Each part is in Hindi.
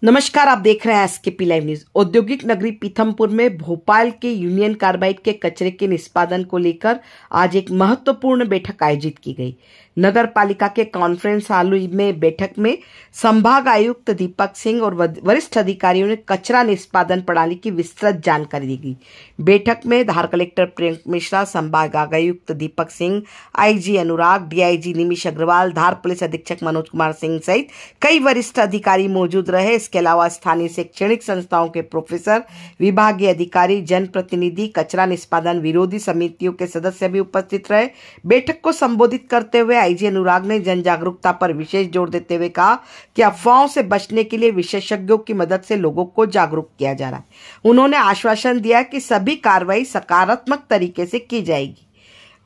नमस्कार, आप देख रहे हैं एसकेपी लाइव न्यूज। औद्योगिक नगरी पीथमपुर में भोपाल के यूनियन कार्बाइड के कचरे के निष्पादन को लेकर आज एक महत्वपूर्ण बैठक आयोजित की गई। नगर पालिका के कॉन्फ्रेंस हॉल में बैठक में संभाग आयुक्त दीपक सिंह और वरिष्ठ अधिकारियों ने कचरा निष्पादन प्रणाली की विस्तृत जानकारी दी गई। बैठक में धार कलेक्टर प्रियंक मिश्रा, संभाग आयुक्त दीपक सिंह, आईजी अनुराग, डीआईजी निमिष अग्रवाल, धार पुलिस अधीक्षक मनोज कुमार सिंह सहित कई वरिष्ठ अधिकारी मौजूद रहे। इसके अलावा स्थानीय शैक्षणिक संस्थाओं के प्रोफेसर, विभागीय अधिकारी, जनप्रतिनिधि, कचरा निष्पादन विरोधी समितियों के सदस्य भी उपस्थित रहे। बैठक को संबोधित करते हुए आईजी अनुराग ने जन जागरूकता पर विशेष जोर देते हुए कहा कि अफवाहों से बचने के लिए विशेषज्ञों की मदद से लोगों को जागरूक किया जा रहा है। उन्होंने आश्वासन दिया कि सभी कार्रवाई सकारात्मक तरीके से की जाएगी।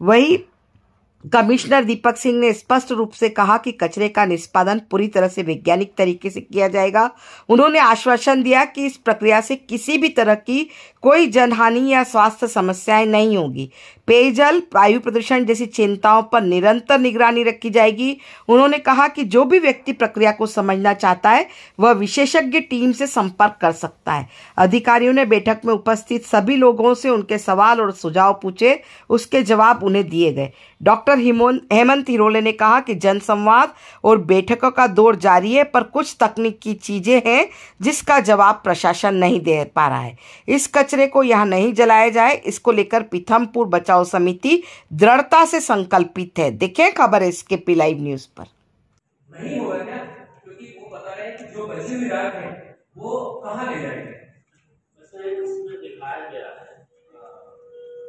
वहीं कमिश्नर दीपक सिंह ने स्पष्ट रूप से कहा कि कचरे का निष्पादन पूरी तरह से वैज्ञानिक तरीके से किया जाएगा। उन्होंने आश्वासन दिया कि इस प्रक्रिया से किसी भी तरह की कोई जनहानि या स्वास्थ्य समस्याएं नहीं होगी। पेयजल, वायु प्रदूषण जैसी चिंताओं पर निरंतर निगरानी रखी जाएगी। उन्होंने कहा कि जो भी व्यक्ति प्रक्रिया को समझना चाहता है वह विशेषज्ञ टीम से संपर्क कर सकता है। अधिकारियों ने बैठक में उपस्थित सभी लोगों से उनके सवाल और सुझाव पूछे, उसके जवाब उन्हें दिए गए। डॉक्टर हेमंत हिरोले ने कहा कि जनसंवाद और बैठकों का दौर जारी है, पर कुछ तकनीकी चीजें हैं जिसका जवाब प्रशासन नहीं दे पा रहा है। इस कचरे को यहाँ नहीं जलाया जाए, इसको लेकर पीथमपुर बचाओ समिति दृढ़ता से संकल्पित है। देखें खबर एसकेपी लाइव न्यूज पर। नहीं होगा क्या? क्योंकि वो बता रहे हैं कि जो बचे हुए राख हैं वो कहाँ ले जाएंगे। वैसे इसमें दिखाया गया है,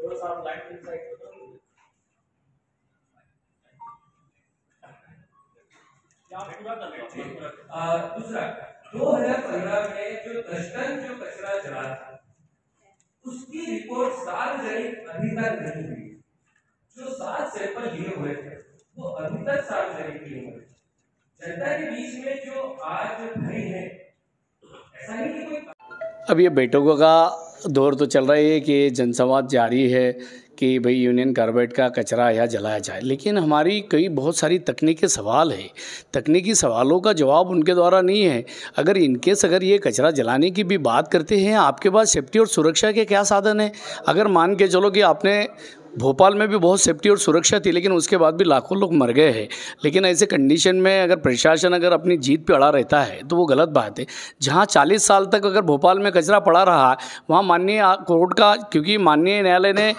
थोड़ा सा लाइट इनसाइड दूसरा 2015 में जो 10 टन जो कचरा जला था उसकी रिपोर्ट सार्वजनिक अभी तक नहीं हुई। जो 7 सैंपल लिए हुए थे वो अभी तक सार्वजनिक नहीं हुए। जनता के बीच में जो आज भय है, ऐसा नहीं कि कोई अब ये बैठकों का दौर तो चल रहा है कि जनसंवाद जारी है कि भाई यूनियन कार्बाइड का कचरा यहाँ जलाया जाए, लेकिन हमारी कई बहुत सारी तकनीकी सवाल है। तकनीकी सवालों का जवाब उनके द्वारा नहीं है। अगर ये कचरा जलाने की भी बात करते हैं, आपके पास सेफ्टी और सुरक्षा के क्या साधन है? अगर मान के चलो कि आपने भोपाल में भी बहुत सेफ्टी और सुरक्षा थी, लेकिन उसके बाद भी लाखों लोग मर गए हैं। लेकिन ऐसे कंडीशन में अगर प्रशासन अपनी जीत पे अड़ा रहता है तो वो गलत बात है। जहाँ 40 साल तक अगर भोपाल में कचरा पड़ा रहा, वहाँ माननीय कोर्ट का, क्योंकि माननीय न्यायालय ने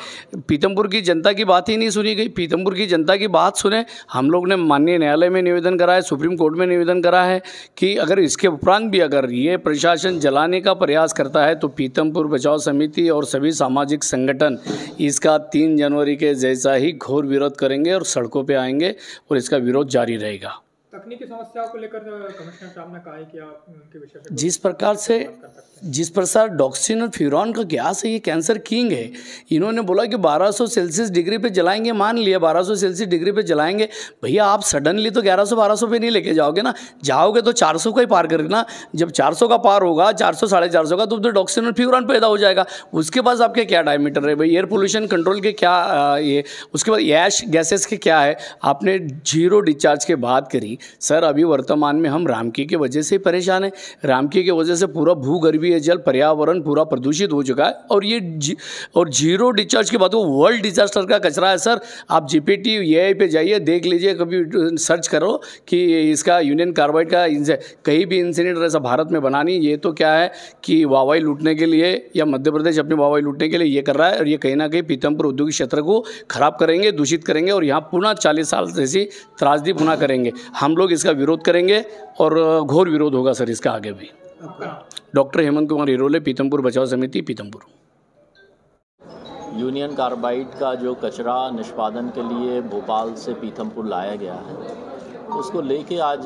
पीथमपुर की जनता की बात ही नहीं सुनी गई। पीथमपुर की जनता की बात सुने, हम लोग ने माननीय न्यायालय में निवेदन करा है, सुप्रीम कोर्ट में निवेदन करा है कि अगर इसके उपरांत भी अगर ये प्रशासन जलाने का प्रयास करता है तो पीथमपुर बचाओ समिति और सभी सामाजिक संगठन इसका 3 जनवरी के जैसा ही घोर विरोध करेंगे और सड़कों पे आएंगे और इसका विरोध जारी रहेगा। तकनीकी समस्याओं को लेकर कमिश्नर साहब ने कहा है कि आप उनके विषय में जिस प्रकार डॉक्सिन और फ्यूरॉन का गैस है, ये कैंसर किंग है। इन्होंने बोला कि 1200 सेल्सियस डिग्री पे जलाएंगे, मान लिया 1200 सेल्सियस डिग्री पे जलाएंगे। भैया आप सडनली तो 1100-1200 पे नहीं लेके जाओगे ना, जाओगे तो 400 का ही पार करना। जब 400 का पार होगा, 400 450 का, तो डॉक्सिन और फ्यूरॉन पैदा हो जाएगा। उसके पास आपके क्या डायमीटर है भाई? एयर पोल्यूशन कंट्रोल के क्या ये, उसके बाद ऐश गैसेस के क्या है? आपने जीरो डिस्चार्ज की बात करी। सर अभी वर्तमान में हम रामकी की वजह से परेशान हैं। रामकी की वजह से पूरा भूगर्भीय जल, पर्यावरण पूरा प्रदूषित हो चुका है। और ये जीरो डिस्चार्ज की बात हो, वर्ल्ड डिजास्टर का कचरा है सर। आप जीपीटी एआई पे जाइए, देख लीजिए, कभी सर्च करो कि इसका यूनियन कार्बाइड का कहीं भी इंसिडेंट ऐसा भारत में बना नहीं। ये तो क्या है कि वाहवाही लूटने के लिए या मध्य प्रदेश अपनी वाहवाही लूटने के लिए ये कर रहा है। और ये कहीं ना कहीं पीथमपुर औद्योगिक क्षेत्र को खराब करेंगे, दूषित करेंगे और यहाँ पुनः 40 साल जैसी त्रासदी पुनः करेंगे। हम लोग इसका विरोध करेंगे और घोर विरोध होगा सर इसका आगे भी। डॉक्टर हेमंत कुमार हिरोले, पीथमपुर बचाओ समिति, पीथमपुर। यूनियन कार्बाइड का जो कचरा निष्पादन के लिए भोपाल से पीथमपुर लाया गया है, उसको लेके आज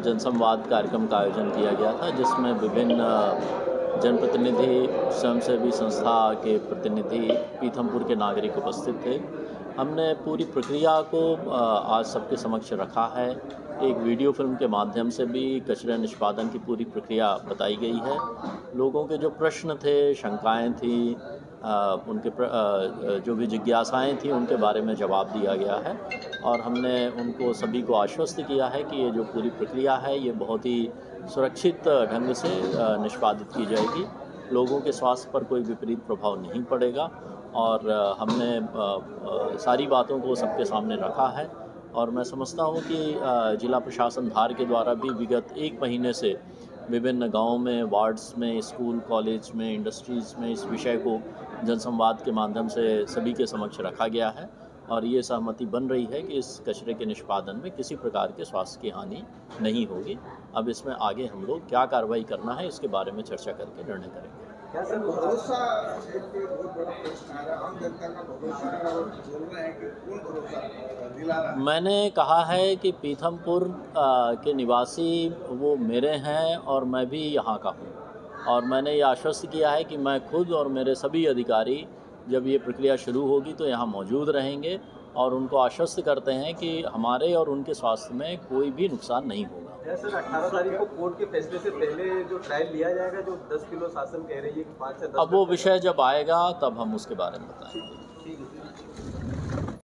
जनसंवाद कार्यक्रम का आयोजन किया गया था, जिसमें विभिन्न जनप्रतिनिधि, स्वयंसेवी संस्था के प्रतिनिधि, पीथमपुर के नागरिक उपस्थित थे। हमने पूरी प्रक्रिया को आज सबके समक्ष रखा है। एक वीडियो फिल्म के माध्यम से भी कचरा निष्पादन की पूरी प्रक्रिया बताई गई है। लोगों के जो प्रश्न थे, शंकाएं थी, जो भी जिज्ञासाएं थी उनके बारे में जवाब दिया गया है और हमने उनको सभी को आश्वस्त किया है कि ये जो पूरी प्रक्रिया है ये बहुत ही सुरक्षित ढंग से निष्पादित की जाएगी। लोगों के स्वास्थ्य पर कोई विपरीत प्रभाव नहीं पड़ेगा और हमने सारी बातों को सबके सामने रखा है और मैं समझता हूँ कि जिला प्रशासन धार के द्वारा भी विगत 1 महीने से विभिन्न गांवों में, वार्ड्स में, स्कूल, कॉलेज में, इंडस्ट्रीज़ में इस विषय को जनसंवाद के माध्यम से सभी के समक्ष रखा गया है और ये सहमति बन रही है कि इस कचरे के निष्पादन में किसी प्रकार के स्वास्थ्य की हानि नहीं होगी। अब इसमें आगे हम लोग क्या कार्रवाई करना है इसके बारे में चर्चा करके निर्णय करेंगे। क्या सर भरोसा एक बहुत बड़ा प्रश्न है, आम जनता का भरोसा बोल रहे हैं कि कौन भरोसा दिला रहा है? मैंने कहा है कि पीथमपुर के निवासी वो मेरे हैं और मैं भी यहाँ का हूँ और मैंने ये आश्वस्त किया है कि मैं खुद और मेरे सभी अधिकारी जब ये प्रक्रिया शुरू होगी तो यहाँ मौजूद रहेंगे और उनको आश्वस्त करते हैं कि हमारे और उनके स्वास्थ्य में कोई भी नुकसान नहीं होगा। सर 18 तारीख को कोर्ट के फैसले से पहले जो ट्रायल लिया जाएगा, जो 10 किलो शासन कह रही है कि 5 से 10, अब वो विषय जब आएगा तब हम उसके बारे में बताएंगे। ठीक है।